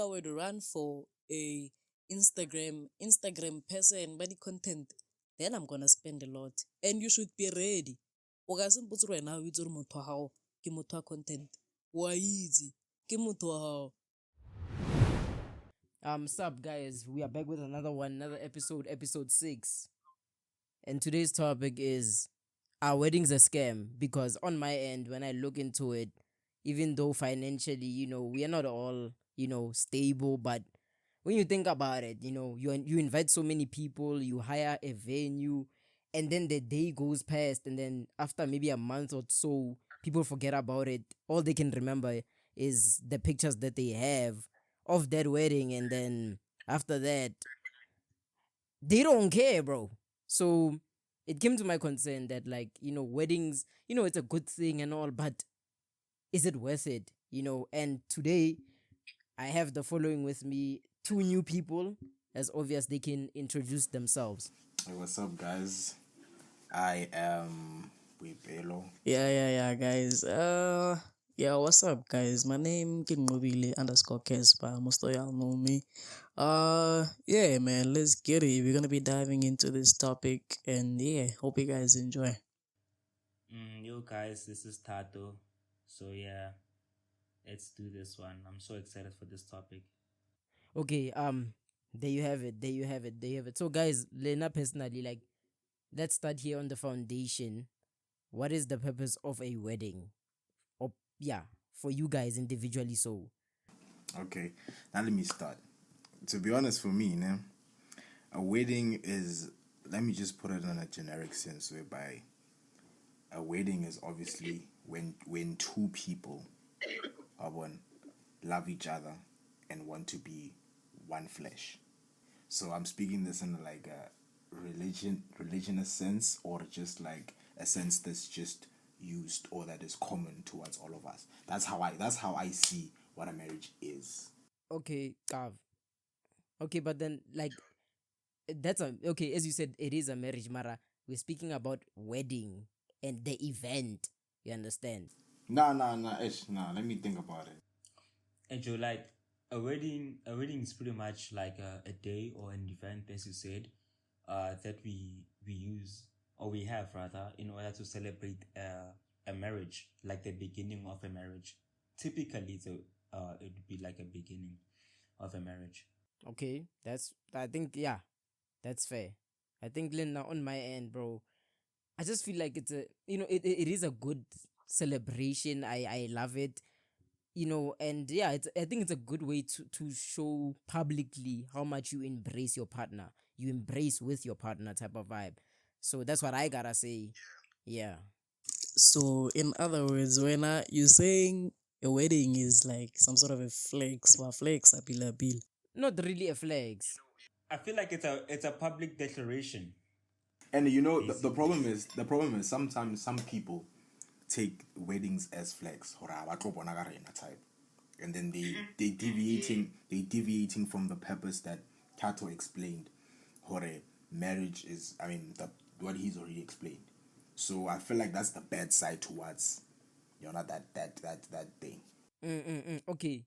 were to run for a Instagram person, body content, then I'm gonna spend a lot. And you should be ready. O ka se mpotse right now, it's motho wa hao ke motho wa content. Wa itse ke motho wa hao. Sup guys, we are back with another episode, episode 6. And today's topic is, are weddings a scam? Because on my end, when I look into it, even though financially, we are not all, stable, but when you think about it, you invite so many people, you hire a venue, and then the day goes past, and then after maybe a month or so, people forget about it. All they can remember is the pictures that they have of that wedding, and then after that, they don't care, bro. So it came to my concern that, like, weddings, it's a good thing and all, but is it worth it? And today I have the following with me, two new people. As obvious, they can introduce themselves. Hey, what's up, guys? I am Wipelo. Yeah, guys. Yeah, what's up, guys? My name _Kespa. Most of y'all know me. Yeah, man, let's get it. We're gonna be diving into this topic, and yeah, hope you guys enjoy. Yo guys, this is Tato. So yeah, let's do this one. I'm so excited for this topic. Okay, there you have it. So guys, Lena personally, like, let's start here on the foundation. What is the purpose of a wedding? Or yeah, for you guys individually. So Okay, now let me start. To be honest, for me, a wedding is, let me just put it in a generic sense, whereby a wedding is obviously when two people love each other and want to be one flesh. So I'm speaking this in like a religionist sense, or just like a sense that's just used or that is common towards all of us. That's how I see what a marriage is. okay, Kav. Okay, but then, like, that's okay, as you said, it is a marriage, Mara. We're speaking about wedding and the event. You understand? Nah, let me think about it. And Joe, like a wedding is pretty much like a day or an event, as you said, that we use, or we have rather, in order to celebrate a marriage, like the beginning of a marriage. Typically, it would be like a beginning of a marriage. Okay, I think, yeah, that's fair. I think, Linda, on my end, bro, I just feel like it's it is a good celebration. I love it. And yeah, I think it's a good way to show publicly how much you embrace your partner. You embrace with your partner type of vibe. So that's what I gotta say. Yeah. So, in other words, when you're saying a wedding is like some sort of a flex, or flex, a bill. Not really a flex. I feel like it's a public declaration. And the problem is sometimes some people take weddings as flex, hora ba tlo bona ka rena type, and then they deviating from the purpose that Tato explained. Hore, marriage is, I mean, what he's already explained. So I feel like that's the bad side towards, that thing. Okay.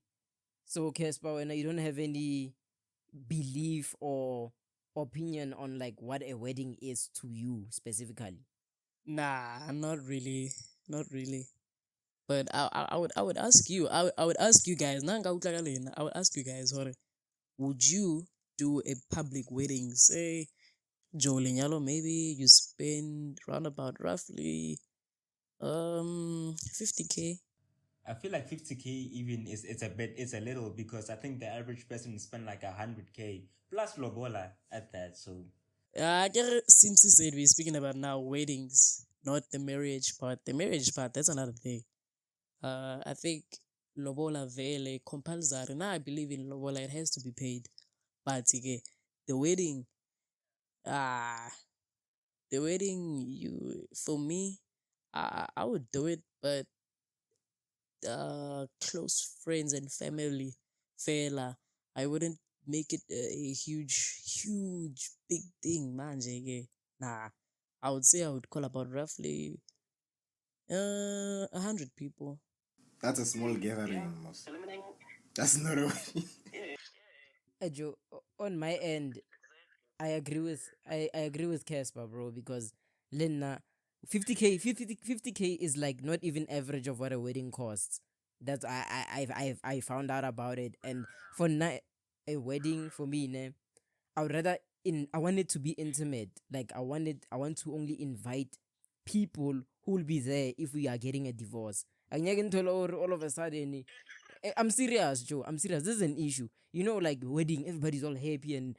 So, Casper, when you don't have any belief or opinion on, like, what a wedding is to you specifically. Nah, not really, not really. But I would ask you, I would ask you guys. I would ask you guys, hore, would you do a public wedding? Say, Joe Lenyalo, maybe you spend roundabout roughly 50K. I feel like 50K even it's a little, because I think the average person spend like 100K plus lobola at that. So Since you said we're speaking about now weddings, not the marriage part. The marriage part, that's another thing. I think lobola vele compulsory. Now I believe in lobola, it has to be paid. But okay, the wedding, ah, the wedding, you for me, I would do it, but close friends and family, fella, I wouldn't make it a huge big thing, man. Nah, I would say I would call about roughly 100 people. That's a small gathering, most. That's not a wedding. Joe, on my end, I agree with Casper, bro, because Lena 50k is like not even average of what a wedding costs. That's I found out about it. And for a wedding for me, ne, I would rather I want it to be intimate. Like I want to only invite people who will be there if we are getting a divorce. Angeke ngithole all of a sudden I'm serious, Joe. I'm serious. This is an issue. You know, like wedding, everybody's all happy and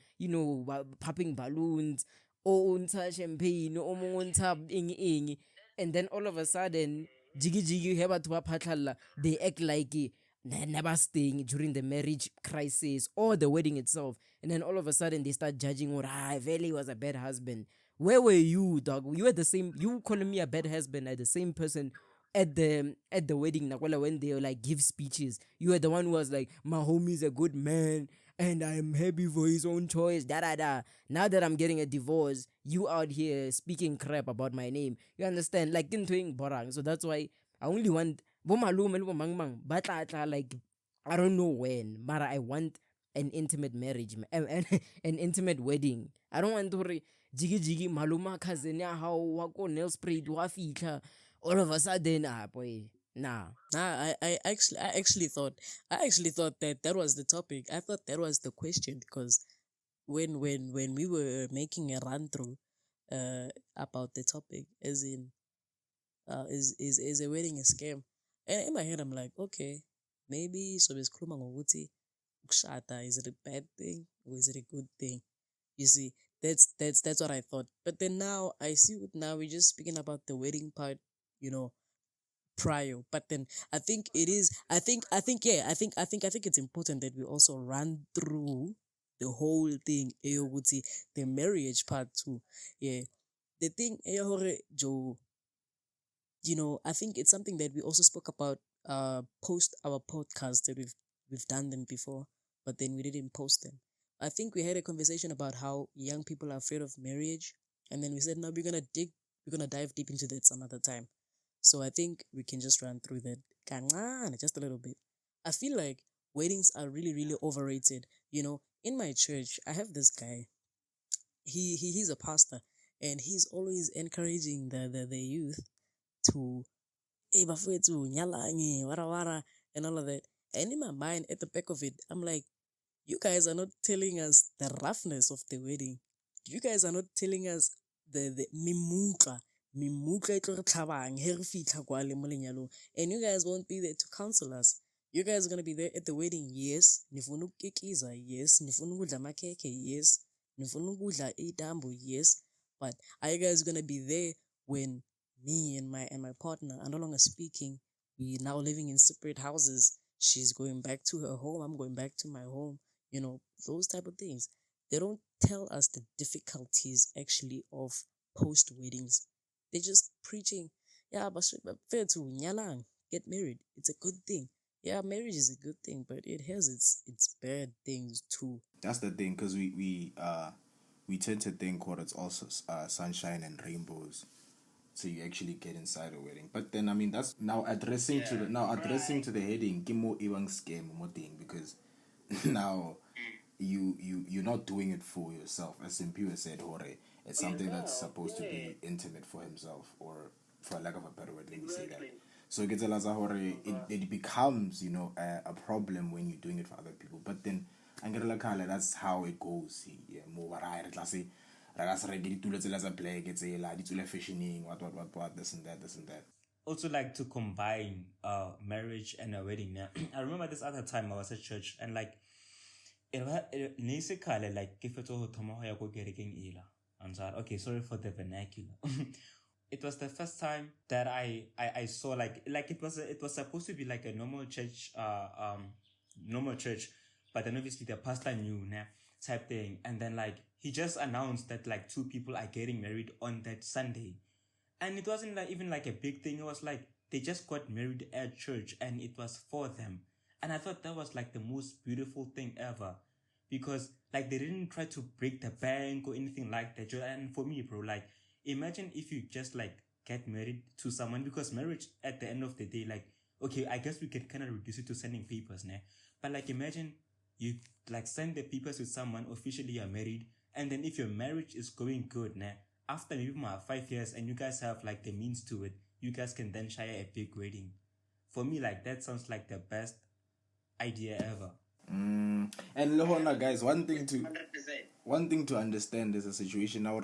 popping balloons, oh, unta champagne, oh, unta ing. And then all of a sudden, jiggy heba to patlala, they act like they're never staying during the marriage crisis or the wedding itself. And then all of a sudden they start judging, or Veli was a bad husband. Where were you, dog? You were the same. You calling me a bad husband at the same person at the wedding, Nakwala, when they like give speeches. You were the one who was like, my homie's a good man and I'm happy for his own choice. Da da da. Now that I'm getting a divorce, you out here speaking crap about my name. You understand? Like doing borang. So that's why I only want bo malume le bo mang mang ba tla tla, like I don't know when, but I want an intimate marriage, an intimate wedding. I don't want to jiggy maluma cousin ya how wa ko nail spray wa fitla all of a sudden, boy, nah. I actually thought that that was the topic. I thought that was the question because when we were making a run through about the topic, as in is a wedding a scam, and in my head I'm like, okay, maybe so besikhuluma ngokuthi ukushada, is it a bad thing or is it a good thing? You see, that's what I thought. But then now I see now we're just speaking about the wedding part, you know, prior. But then I think it is I think it's important that we also run through the whole thing, eyokuthi the marriage part too. Yeah. The thing Joe, you know, I think it's something that we also spoke about post our podcast that we've done them before, but then we didn't post them. I think we had a conversation about how young people are afraid of marriage, and then we said no, we're gonna dive deep into that some other time. So I think we can just run through that kancane, just a little bit. I feel like weddings are really, really overrated. You know, in my church, I have this guy. He's a pastor, and he's always encouraging the youth to bafowethu nyalange wara wara and all of that. And in my mind, at the back of it, I'm like, you guys are not telling us the roughness of the wedding. You guys are not telling us the mimutla e tlo re tlhabang he re fitlha kwa le mo lenyalong, and you guys won't be there to counsel us. You guys are going to be there at the wedding, yes. Nifuna ukukekiza, yes. Nifuna ukudla amakhekhe, yes. Nifuna ukudla itambo, yes. But are you guys going to be there when me and my partner are no longer speaking? We now living in separate houses. She's going back to her home. I'm going back to my home. You know, those type of things. They don't tell us the difficulties actually of post weddings. They're just preaching, yeah, but fair to nyalang, get married. It's a good thing. Yeah, marriage is a good thing, but it has its bad things too. That's the thing, because we tend to think what it's also sunshine and rainbows. So you actually get inside a wedding. But then I mean that's now addressing to the heading, give more even scam more thing, because now you're not doing it for yourself. As Simpiwe said, Hore, it's something that's supposed to be intimate for himself, or for lack of a better word, let me say that. So it becomes, you know, a problem when you're doing it for other people. But then that's how it goes. Yeah, more say fashioning, what, this and that. Also like to combine marriage and a wedding. Now, I remember this other time I was at church and like it like if it's all I'm sorry. Okay, sorry for the vernacular. It was the first time that I saw like it was supposed to be like a normal church but then obviously the pastor knew type thing, and then like he just announced that like 2 people are getting married on that Sunday, and it wasn't like even like a big thing. It was like they just got married at church and it was for them, and I thought that was like the most beautiful thing ever, because like they didn't try to break the bank or anything like that. And for me, bro, like imagine if you just like get married to someone, because marriage at the end of the day, like, okay, I guess we can kind of reduce it to sending papers, but like imagine you like send the papers with someone, officially you're married, and then if your marriage is going good, after maybe 5 years and you guys have like the means to it, you guys can then share a big wedding. For me, like that sounds like the best idea ever. And Lohona, guys, one thing to understand is a situation now.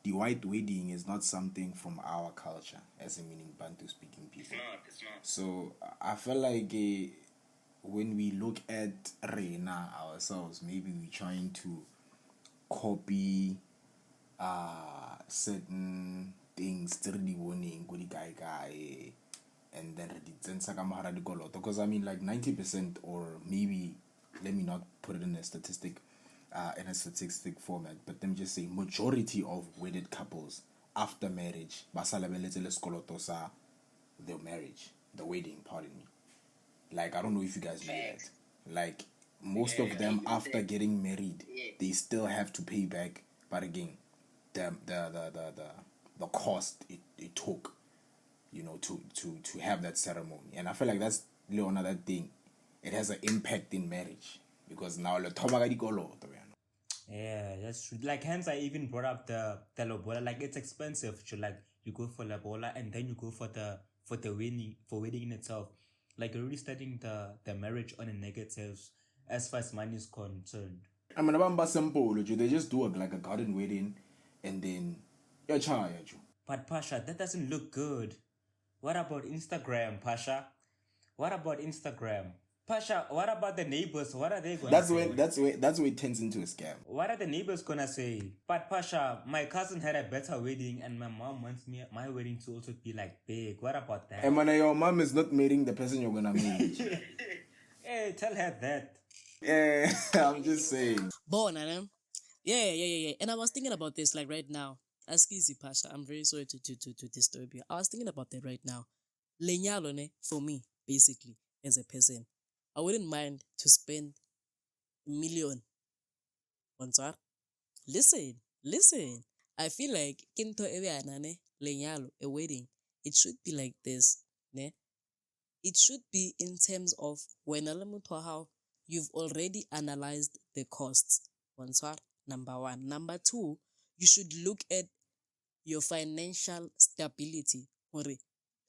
The white wedding is not something from our culture, as in meaning Bantu speaking people. It's not. So I feel like when we look at Reina ourselves, maybe we're trying to copy certain things, and then because I mean like 90%, or maybe let me not put it in a statistic format, but let me just say majority of wedded couples after marriage the marriage, the wedding, pardon me. Like, I don't know if you guys know that. Like, most of them after getting married, they still have to pay back, but again, the cost it took, you know, to have that ceremony. And I feel like that's another thing. It has an impact in marriage because now Yeah, that's true. Like, hence I even brought up the lobola. Like, it's expensive to, like, you go for lobola and then you go for the wedding in itself. Like, you're really starting the marriage on a negative as far as money is concerned. I mean, about simple, they just do like a garden wedding, and then But Pasha, that doesn't look good. What about Instagram, Pasha? What about Instagram? Pasha, what about the neighbors? What are they going to say? That's where it turns into a scam. What are the neighbors gonna say? But Pasha, my cousin had a better wedding and my mom wants my wedding to also be like big. What about that? And when your mom is not marrying the person you're gonna marry. Hey, tell her that. Yeah, I'm just saying. Born, Adam. Yeah. And I was thinking about this like right now. Ask easy, Pasha. I'm very sorry to disturb you. I was thinking about that right now. Lenyalo, for me, basically, as a person, I wouldn't mind to spend $1 million on that. Listen. I feel like kinto ewe lenyalo, a wedding. It should be like this, ne? It should be in terms of when how you've already analyzed the costs. Number one. Number two, you should look at your financial stability.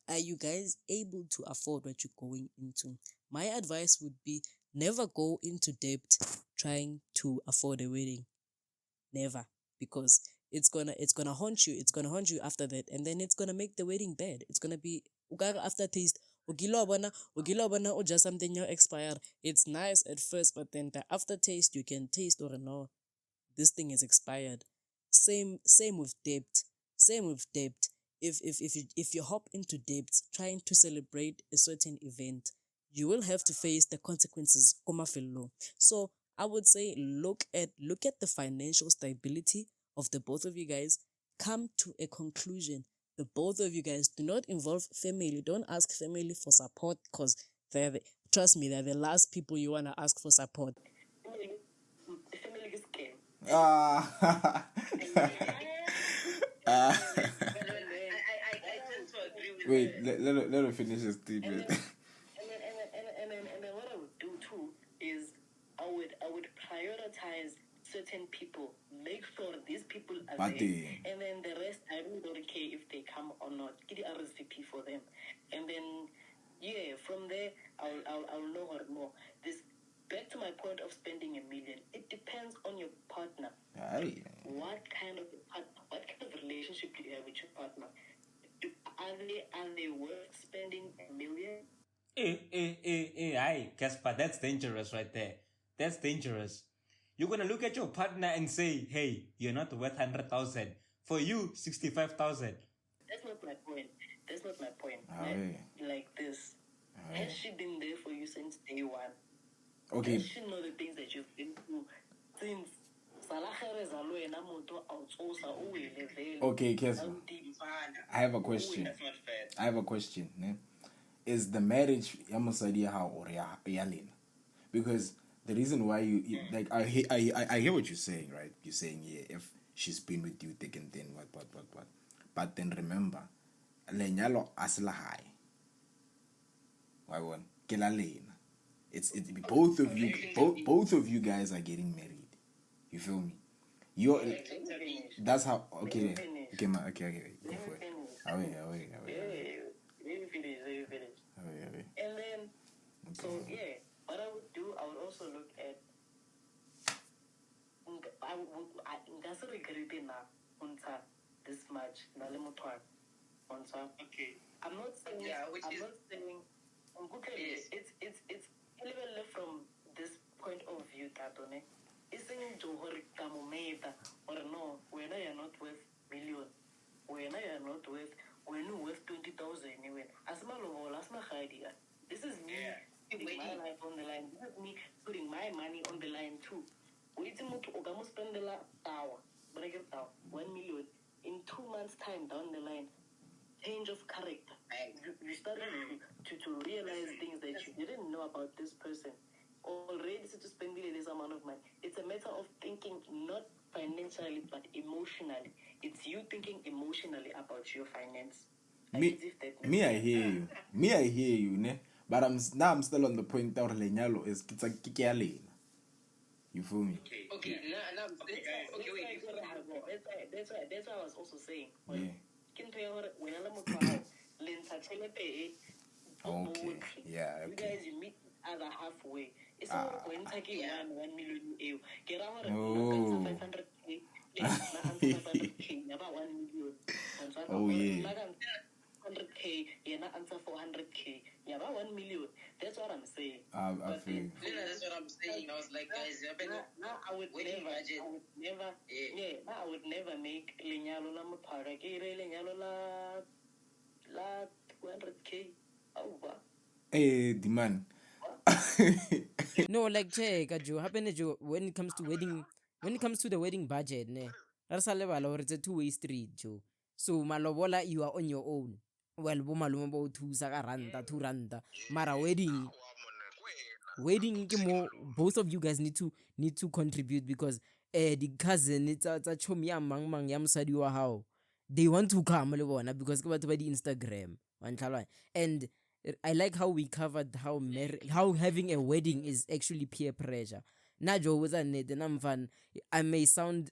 Are you guys able to afford what you're going into? My advice would be never go into debt trying to afford a wedding. Never. Because it's gonna haunt you. It's gonna haunt you after that, and then it's gonna make the wedding bad. It's gonna be aftertaste. Or just something you expire. It's nice at first, but then the aftertaste you can taste or no, this thing is expired. Same with debt. If you hop into debt trying to celebrate a certain event, you will have to face the consequences. So I would say look at the financial stability of the both of you guys. Come to a conclusion. The both of you guys do not involve family. Don't ask family for support because trust me, they're the last people you want to ask for support. Family is scam. Uh, I tend to agree with wait, that. let her finish this statement. And then what I would do too is I would prioritize certain people, make sure these people are But there, and then the rest I really don't care if they come or not. Get the RSVP for them, and then from there I'll know more. This back to my point of spending $1 million. It depends on your partner. Aye. What kind of relationship do you have with your partner? Are they worth spending $1 million? Aye, Casper, that's dangerous right there. That's dangerous. You're gonna look at your partner and say, hey, you're not worth 100,000. For you, 65,000. That's not my point. Aye. Like this. Has she been there for you since day one? Okay. Does she know the things that you've been through since? Okay, Kesma. I have a question. That's not fair. I have a question. Ne? Is the marriage how or yalin? Because the reason why you like I hear what you're saying, right? You're saying if she's been with you thick and thin, what. But then remember, lenyalo asla high. Why one? Kelalena. both of you, both of you guys are getting married. You feel me? You're that's how okay man, okay go for it. Away. And then, so yeah, what I would do, I would also look at. I that's a regret na unta this much na le motho unta. Okay. I'm not saying. Yeah, which I'm is. Not saying. Yes. It's level from this point of view that one. Isn't Johor Kamometa or no? When I are not worth million. When I are not worth. When you worth 20,000 anyway. Asma loho, asma idea. This is me putting my life on the line. This is me putting my money on the line too. Waiting to Ogamo spend the hour, but I get 1 million in 2 months' time down the line. Change of character. You started to realize things that you didn't know about this person. Already to spend this amount of money. It's a matter of thinking not financially but emotionally. It's you thinking emotionally about your finance. I hear you, ne? But I'm still on the point that lenyalo is kitsa. You feel me? Okay. Wait. That's what I was also saying. Yeah. Okay. Yeah. You guys, you meet other halfway. It's not when taking 1 million EU. Get out of 500K. About 1 million. Oh yeah. 100K, you're not answer 400K. Yeah, about 1 million. That's what I'm saying. I feel. That's what I'm saying. I was like, guys, now I would never. Now I would never make lenyalo la mopara ke re lenyalo la 200K. Over. Hey, the man. No, like check, Joe. Happen Joe. When it comes to the wedding budget, ne. It's a two-way street, Joe. So malobola, you are on your own. Well, bo malume bo thusa ka ranta, 2 ranta. Mara wedding ke more. Both of you guys need to contribute because the cousin it's a chomi ya mang ya mosadi wa hao. They want to come le bona because ke batho ba di Instagram. And I like how we covered how having a wedding is actually peer pressure. Najo was a net and I'm fun. I may sound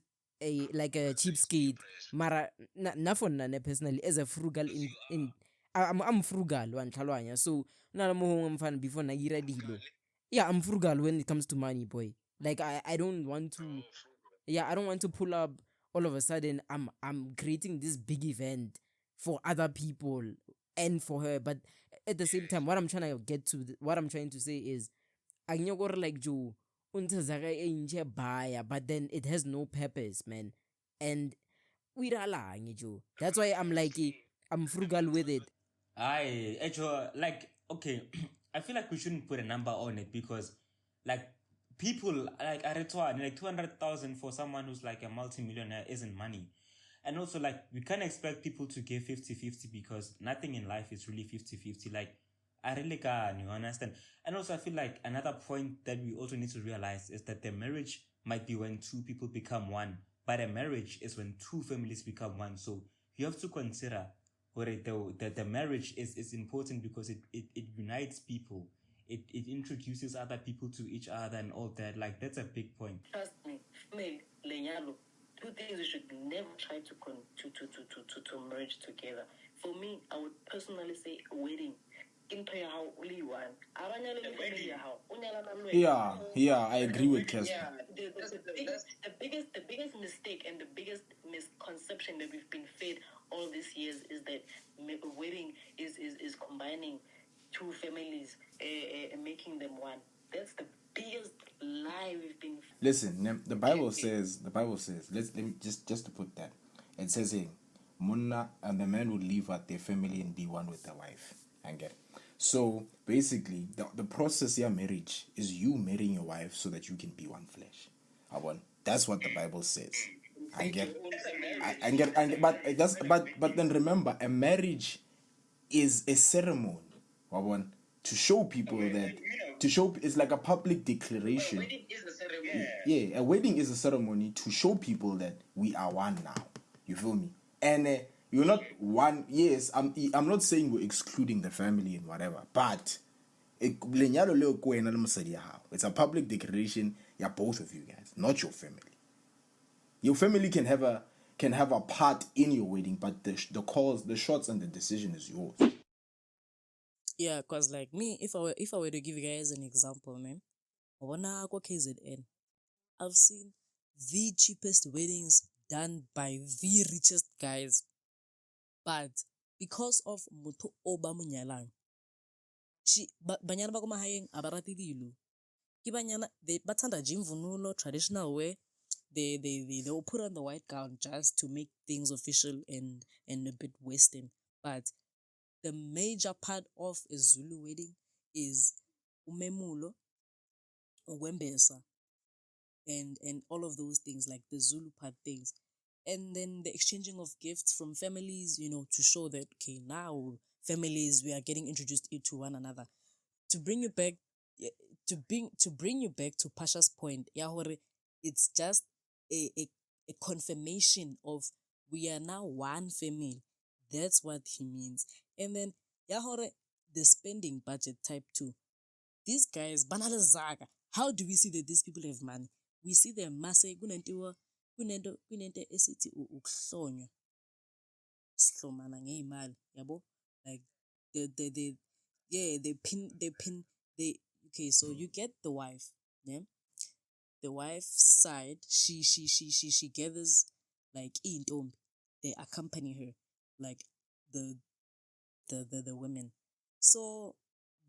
like a cheapskate, mara na for nane personally as a frugal in I'm frugal one chalwanya. So na mo I'm fun before na gira dilo. Yeah, I'm frugal when it comes to money, boy. Like I don't want to. Yeah, I don't want to pull up all of a sudden. I'm creating this big event for other people and for her, but at the same time, what I'm trying to say is, I like Joe. But then it has no purpose, man. And that's why I'm like, I'm frugal with it. I actually like okay. I feel like we shouldn't put a number on it because like people like Aretwa, like 200,000 for someone who's like a multi-millionaire isn't money. And also like we can't expect people to give 50-50 because nothing in life is really 50-50. Like I really can, you understand? And also I feel like another point that we also need to realize is that the marriage might be when 2 people become one, but a marriage is when 2 families become one. So you have to consider that the marriage is important because it unites people. It introduces other people to each other and all that. Like that's a big point. Trust me, female lenyalo. 2 things you should never try to merge together. For me, I would personally say a wedding. Yeah, I agree with Kes. Yeah, the biggest mistake and the biggest misconception that we've been fed all these years is that a wedding is combining 2 families and making them one. That's the biggest lie we've been. Listen, the Bible says. Let me just to put that. It says here, Munna and the man would leave at their family and be one with their wife. And get. So basically, the process of marriage is you marrying your wife so that you can be one flesh. That's what the Bible says. But then remember, a marriage is a ceremony. To show people that it's like a public declaration. A wedding is a ceremony. Yeah, a wedding is a ceremony to show people that we are one now. You feel me? And you're not one. Yes, I'm not saying we're excluding the family and whatever, but lenyalo leo ko wena le mosadi ya hao. It's a public declaration, yeah, both of you guys, not your family. Your family can have a part in your wedding, but the calls, the shots, and the decision is yours. Yeah, cause like me, if I were to give you guys an example, man, wana kwa KZN, I've seen the cheapest weddings done by the richest guys, but because of motho o ba mo nyalang, banyana ba ko mahayeng a ba rate dilo. Ke banyana ba thanda imvunulo, traditional wear. They will put on the white gown just to make things official and a bit Western. But the major part of a Zulu wedding is umemulo, uwembesa, and all of those things, like the Zulu part things. And then the exchanging of gifts from families, to show that, okay, now families, we are getting introduced to one another. To bring you back, to bring you back to Pasha's point, yeah, it's just a confirmation of we are now one family. That's what he means. And then, yeah, the spending budget type 2. These guys, banana zaga. How do we see that these people have money? We see them masse kunento esithi ukuhlonywa. Sihlomana ngeimali, yabo? Like the yeah, they pin okay, so you get the wife, yeah? The wife's side, she gathers like intombi. They accompany her, like the women. So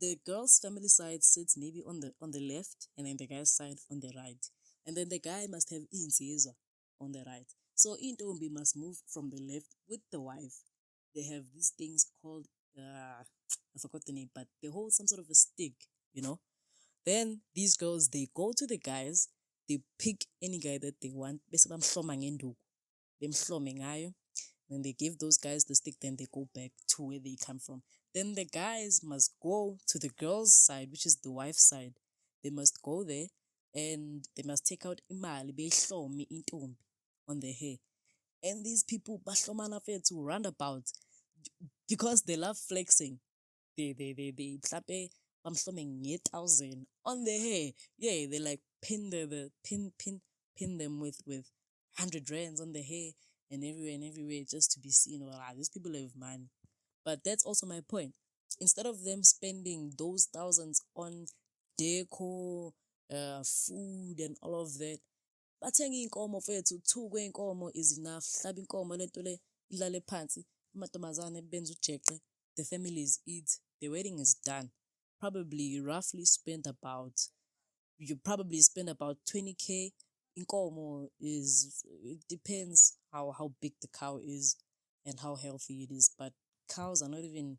the girl's family side sits maybe on the left, and then the guy's side on the right. And then the guy must have insizwa on the right. So intombi must move from the left with the wife. They have these things called I forgot the name, but they hold some sort of a stick, Then these girls, they go to the guys, they pick any guy that they want. Bese bamhloma ngenduku. Bemhlome ngayo. Then they give those guys the stick, then they go back to where they come from. Then the guys must go to the girl's side, which is the wife's side. They must go there and they must take out imali, behlome intombi on their hair. And these people, bahlomana fethu roundabout, because they love flexing. They mhlape bamhlome nge-1,000 on their hair. Yeah, they like pin them with 100 rands on the hair and everywhere just to be seen. These people have money. But that's also my point. Instead of them spending those thousands on decor, food and all of that, bathenga inkomo fethu, 2 kweinkomo is enough. Hlaba inkomo lento le ilale phansi, amantombazane benza ujeqe, the families eat, the wedding is done. You probably spend about 20K. Inkomo it depends how big the cow is and how healthy it is, but cows are not even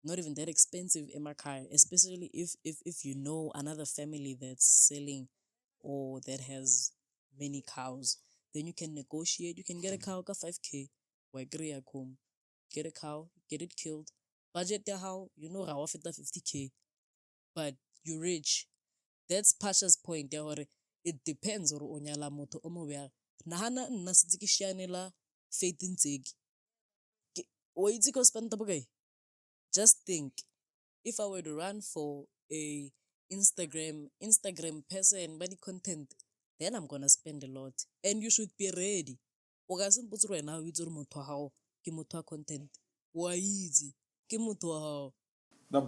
that expensive emakhaya, especially if you know another family that's selling or that has many cows. Then you can negotiate. You can get a cow ka 5K. Get a cow, get it killed. Budget the how, rawa feta 50K. But you're rich. That's Pasha's point. It depends or onyala moto omo bea. Nahana nna sitse ke shianela faith ntseki. O itse ko spend bokae? Just think, if I were to run for a Instagram person, body content, then I'm gonna spend a lot. And you should be ready. O ka se mpotse right now, o itse gore motho wa hao ke motho wa content. Wa itse ke motho wa hao. The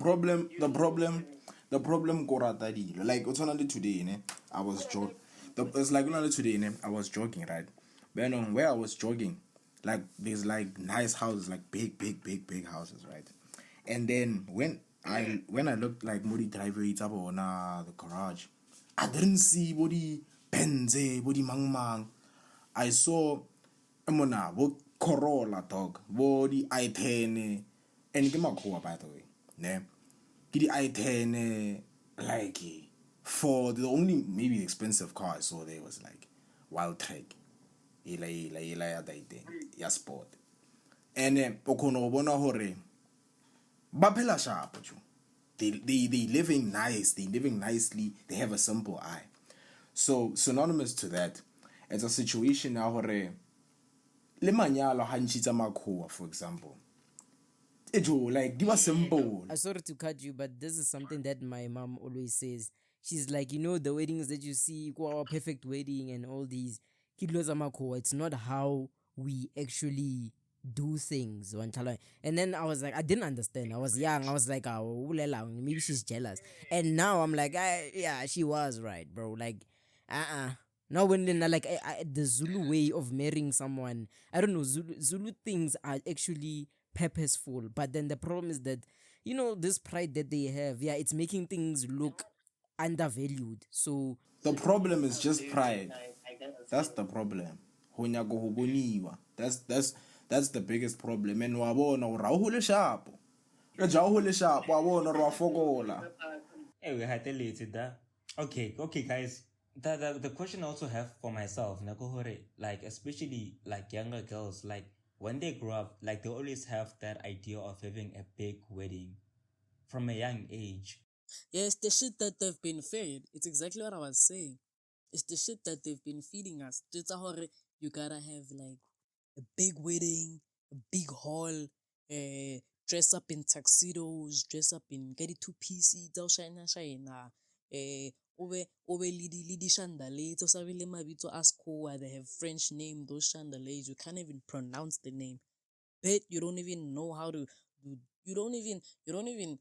problem korata dilo. Like it's only today, ne? I was jogging. It's like only today, ne? I was jogging, right? But where I was jogging, like there's like nice houses, like big houses, right? And then when I looked like Modi driver it's up on the garage, I didn't see body Benze, body Mang. I saw what Corolla dog, body I-10, and Gimakoa, by the way. Ne? Get the I-10 like for the only maybe expensive car I saw there was like Wild Trek. Ya sport. And okono bona hore baphela sharp. They living nice, they living nicely, they have a simple eye. So synonymous to that, it's a situation now where le manyalo ha ntshitsa makhuwa, for example. like they were simple. I'm sorry to cut you, but this is something that my mom always says. She's like, you know, the weddings that you see, our perfect wedding and all these, kidlos amako, it's not how we actually do things. And then I was like, I didn't understand. I was young. I was like, oh, maybe she's jealous. And now I'm like, yeah, she was right, bro. Like, now when then like the Zulu way of marrying someone, I don't know, Zulu things are actually purposeful, but then the problem is that you know this pride that they have, yeah, it's making things look undervalued. So The problem is just pride. That's the problem. Ho nyaka ho boniwa. That's the biggest problem. And wa bona o ra o hole sharp. Re ja o hole sharp wa bona re wa fokola. Hey, we had that. Okay, guys. The question I also have for myself, Nakohore, like especially like younger girls, like when they grow up, like they always have that idea of having a big wedding from a young age. Yes, the shit that they've been fed. It's exactly what I was saying. It's the shit that they've been feeding us. You gotta have like a big wedding, a big hall, dress up in tuxedos, dress up in get it two PC, shina, ube lidi chandeliers, o sabile mabito askoa, they have French name, those chandeliers, you can't even pronounce the name. Bet you don't even know how to you don't even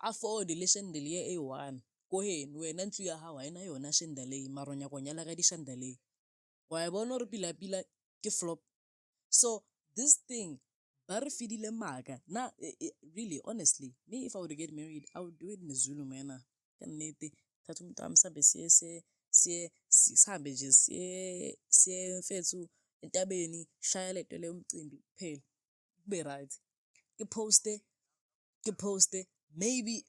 afford the chandelier A1. Go ahead, wena ntlo ya hao haena yona chandelier, mara nya go nyala ka di chandelier. Wa e bona hore pila ke flop. So this thing, ba re fedile maaka. Now, really, honestly, me if I were to get married, I would do it in a Zulu manner. Ka nnete, thatha umuntu wami mhlambe sihambe nje siye mfethu entabeni, shaya leto leyo umcimbi kuphela. Kube right. Ke poste. Maybe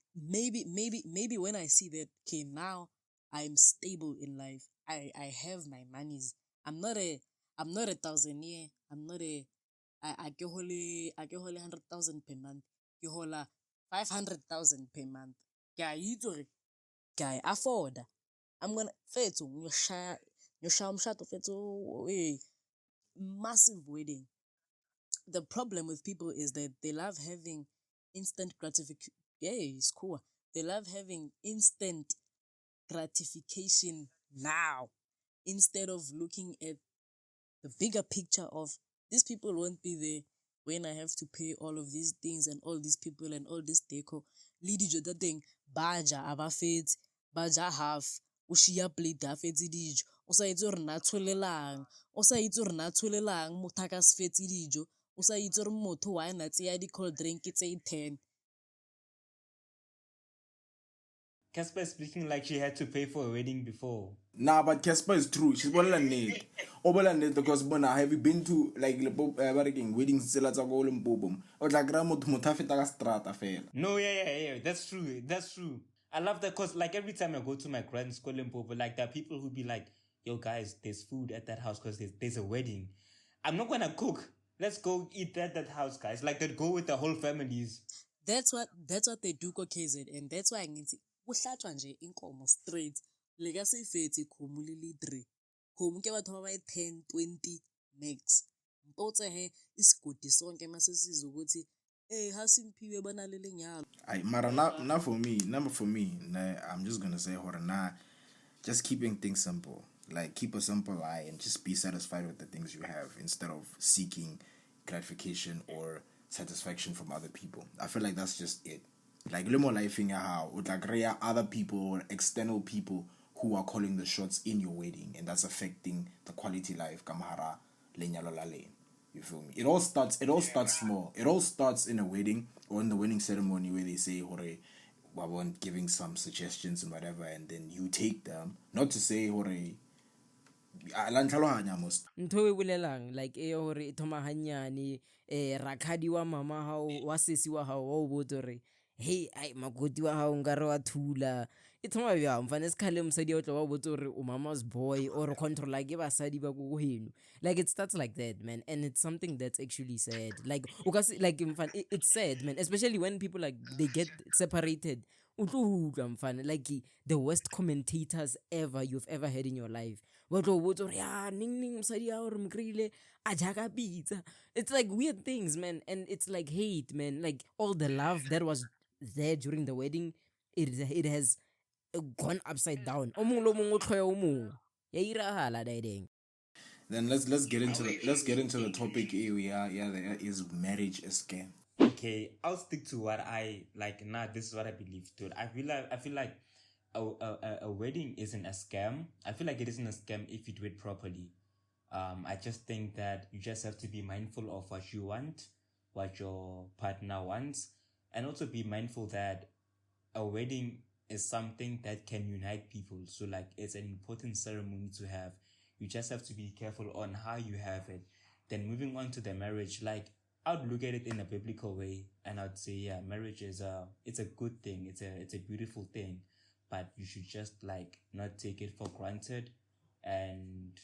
when I see that, okay, now I'm stable in life. I have my monies. I'm not a thousandaire. I'm not a I ke hole 100,000 per month. Ke hola 500,000 per month. Ke a itse hore ke a afforda. I'm gonna fethu ngiyosha umshado fethu massive wedding. The problem with people is that they love having instant gratification. Yeah, it's cool. They love having instant gratification now instead of looking at the bigger picture of these people won't be there when I have to pay all of these things and all these people and all this deco. Lidi joda thing, baja abafet, baja half, ushia plate afet dijo. Osa itse re na tsholelang, osa itse re na tsholelang motho ka se fetse dijo, osa itse re motho wa na tseya di cold drink tse 10. Casper speaking like she had to pay for a wedding before. Nah, but Casper is true. She's bola net. Obola net because bona have you been to like weddings tsela tsa go Limpopo? O tla kra motho a feta ka strata fela. No, yeah. That's true. I love that because like every time I go to my grand's school in Popo, like there are people who be like, yo guys, there's food at that house because there's a wedding. I'm not gonna cook. Let's go eat at that house, guys. Like they'd go with the whole families. That's what they do ko KZ, and that's why ngithi kuhlatshwa nje inkomo straight. Le ka se fetse khomo le le 3. Khomo ke batho ba ba 10, 20 max. Mpotse he isigodi sonke masesiza ukuthi ha simphiwe bana le lenyalo. Ay, mara not for me. Number for me. Nah, I'm just gonna say nah, just keeping things simple. Like keep a simple eye and just be satisfied with the things you have instead of seeking gratification or satisfaction from other people. I feel like that's just it. Like limo life in how with like other people or external people who are calling the shots in your wedding, and that's affecting the quality life kamahara lenyalo la lane. You feel me? It all starts small. It all starts in a wedding or in the wedding ceremony where they say hore wabon giving some suggestions and whatever, and then you take them. Not to say hore ntho e bolelang like e hore e thoma hanyane rakhadi wa mama hao wa sesi wa hao wa o botse hore hey ai makoti wa hao nkare wa thula e thoma bja mfane sekhale mosadi o tla wa botse hore o mama's boy or controller ke basadi ba go heno. Like it starts like that, man, and it's something that's actually sad. Like like it's sad, man, especially when people like they get separated. I'm fun. Like the worst commentators ever you've ever had in your life. What yeah, ning ning mosadi ya hore mokry-ile a jaka pizza. It's like weird things, man, and it's like hate, man. Like all the love that was there during the wedding, it has gone upside down. O mong le o mong o tlhoya o mong. Ya irahala daedeng. Then let's get into the topic here. There is marriage a scam. Okay, I'll stick to what I like. Nah, this is what I believe, dude. I feel like a wedding isn't a scam. I feel like it isn't a scam if you do it properly. I just think that you just have to be mindful of what you want, what your partner wants, and also be mindful that a wedding is something that can unite people. So like it's an important ceremony to have. You just have to be careful on how you have it. Then moving on to the marriage, like I'd look at it in a biblical way and I'd say, yeah, marriage is it's a good thing. It's a beautiful thing. But you should just like not take it for granted and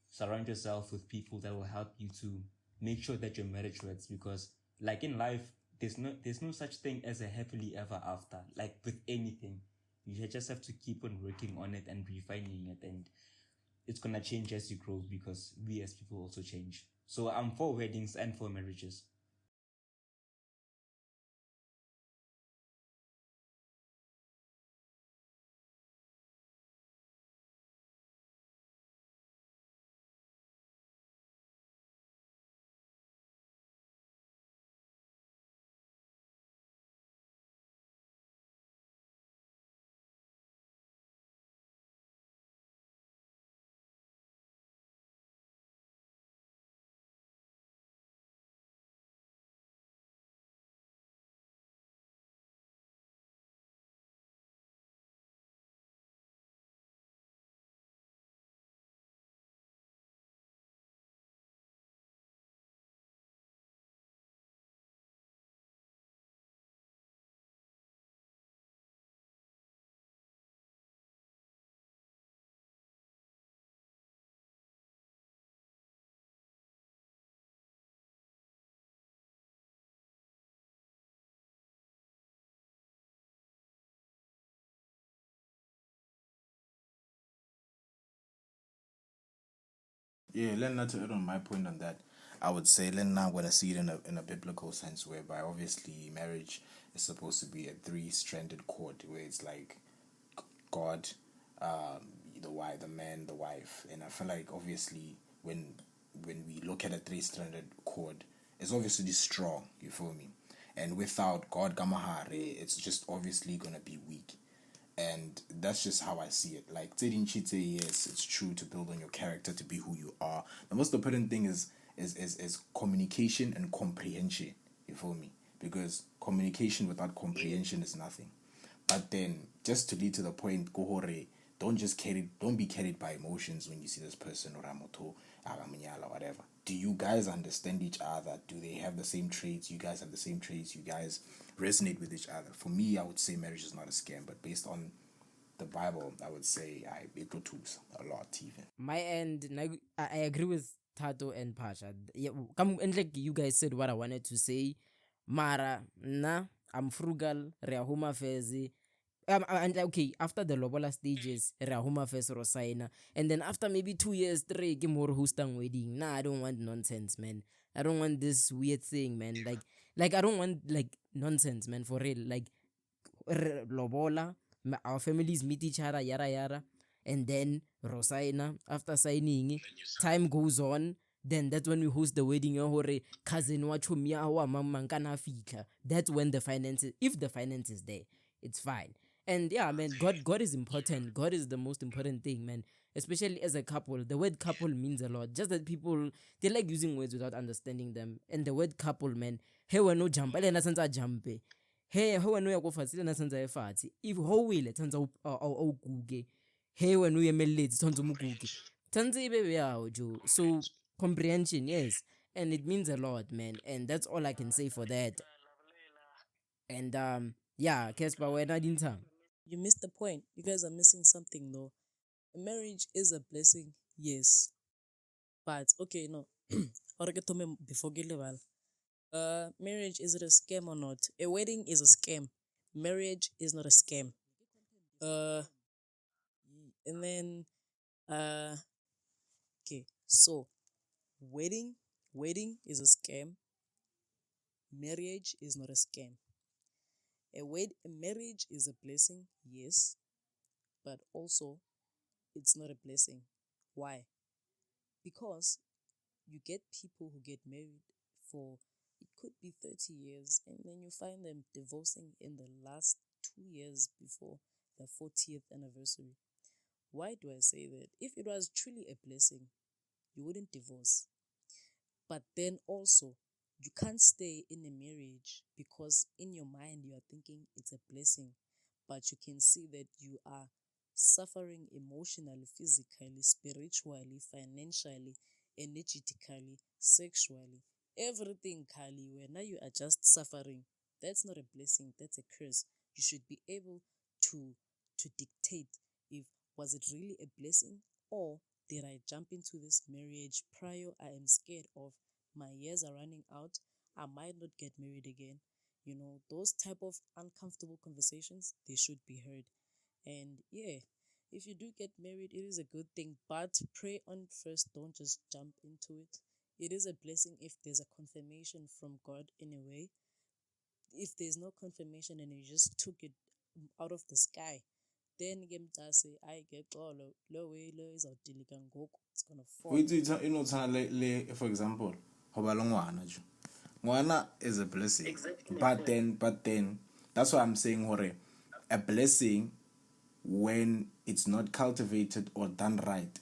surround yourself with people that will help you to make sure that your marriage works, because like in life there's no such thing as a happily ever after. Like with anything, you just have to keep on working on it and refining it, and it's gonna change as you grow because we as people also change. So I'm for weddings and for marriages. Yeah, Lena, to add on my point on that, I would say Lena, I'm gonna see it in a biblical sense, whereby obviously marriage is supposed to be a three-stranded cord, where it's like God, the wife, the man, the wife, and I feel like obviously when we look at a three-stranded cord, it's obviously strong. You feel me? And without God Gamahare, it's just obviously gonna be weak. And that's just how I see it. Like Tedin Chite, yes, it's true to build on your character to be who you are. The most important thing is communication and comprehension. You feel me? Because communication without comprehension is nothing. But then just to lead to the point, Gohore, don't be carried by emotions when you see this person or Ramoto, Agamanyala, whatever. Do you guys understand each other? Do they have the same traits? You guys have the same traits? You guys resonate with each other? For me, I would say marriage is not a scam, but based on the Bible, I would say it tools a lot even. My end, I agree with Tato and Pasha. Yeah, come and like you guys said what I wanted to say. Mara, I'm frugal, reahuma fezi. And okay, after the lobola stages, reahuma fez rosaina. And then after maybe 2 years, 3, get more hostang wedding. Nah, I don't want nonsense, man. I don't want this weird thing, man. Like I don't want like nonsense, man, for real. Like lobola, our families meet each other, yara yara, and then Rosaina, after signing, time goes on. Then that's when we host the wedding. Cousin that's when the finances, if the finance is there, it's fine. And yeah, man, God is important. God is the most important thing, man. Especially as a couple. The word couple means a lot. Just that people, they like using words without understanding them. And the word couple, man, hey, we no jump. Jump. Hey, ho wena ya go fatshe le na sentse e fatshe. If ho wile tshantse o kuke. Hey, wena o emeletse tshantse mo kuke. Tshantse e be yao jo. So comprehension, yes, and it means a lot, man, and that's all I can say for that. And yeah, Kespa, wena dintang. You missed the point. You guys are missing something though. A marriage is a blessing, yes. But okay, no. Ora ke thome before ke lebala. Marriage, is it a scam or not? A wedding is a scam marriage is not a scam. Uh, and then okay, so wedding, wedding is a scam. Marriage is not a scam. A marriage is a blessing, yes, but also it's not a blessing. Why? Because you get people who get married for it could be 30 years and then you find them divorcing in the last 2 years before the 40th anniversary. Why do I say that? If it was truly a blessing, you wouldn't divorce. But then also, you can't stay in a marriage because in your mind you are thinking it's a blessing, but you can see that you are suffering emotionally, physically, spiritually, financially, energetically, sexually, everything, Kali, where now you are just suffering. That's not a blessing, that's a curse. You should be able to dictate if was it really a blessing or did I jump into this marriage prior? I am scared of my years are running out. I might not get married again. You know, those type of uncomfortable conversations, they should be heard. And yeah, if you do get married, it is a good thing, but pray on first. Don't just jump into it. It is a blessing if there's a confirmation from God in a way. If there's no confirmation and you just took it out of the sky, then ke mntase ayi ke xolo lo way lo izawudilika ngoku, it's gonna fall. For example, ho ba le ngwana jo. Ngwana is a blessing. Exactly. But then that's why I'm saying hore a blessing when it's not cultivated or done right,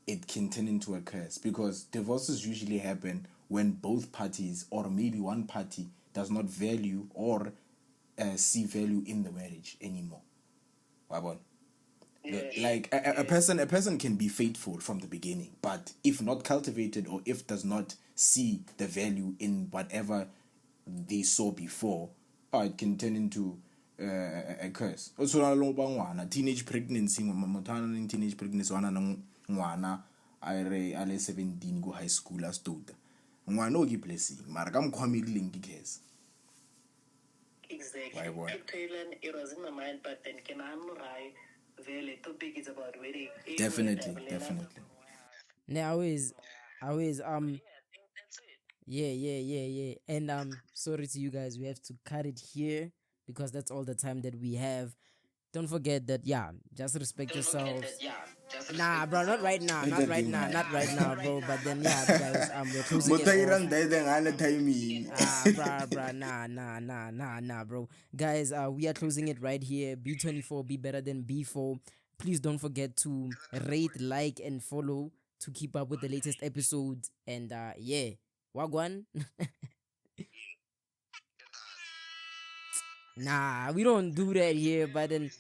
it can turn into a curse because divorces usually happen when both parties or maybe one party does not value or see value in the marriage anymore. Wabon? Like a person can be faithful from the beginning, but if not cultivated or if does not see the value in whatever they saw before, it can turn into a curse. Also, teenage pregnancy, teenage pregnancy, ngwana a le 17 go high school as tota. Ngwana o ke blessing, mara ka mokgwa medileng ke curse. Exactly. Why, boy? It was in my mind, but then can I the topic is about wedding. Definitely. Now always Yeah, I think that's it. yeah. And sorry to you guys, we have to cut it here because that's all the time that we have. Don't forget that, just respect yourselves. Nah, bro, not right now, not right now, not right now, bro. But then, guys, we're closing it off. Nah, bro. Guys, we are closing it right here. B24, be better than B4. Please don't forget to rate, like, and follow to keep up with the latest episodes. And Wagwan. Nah, we don't do that here, but then.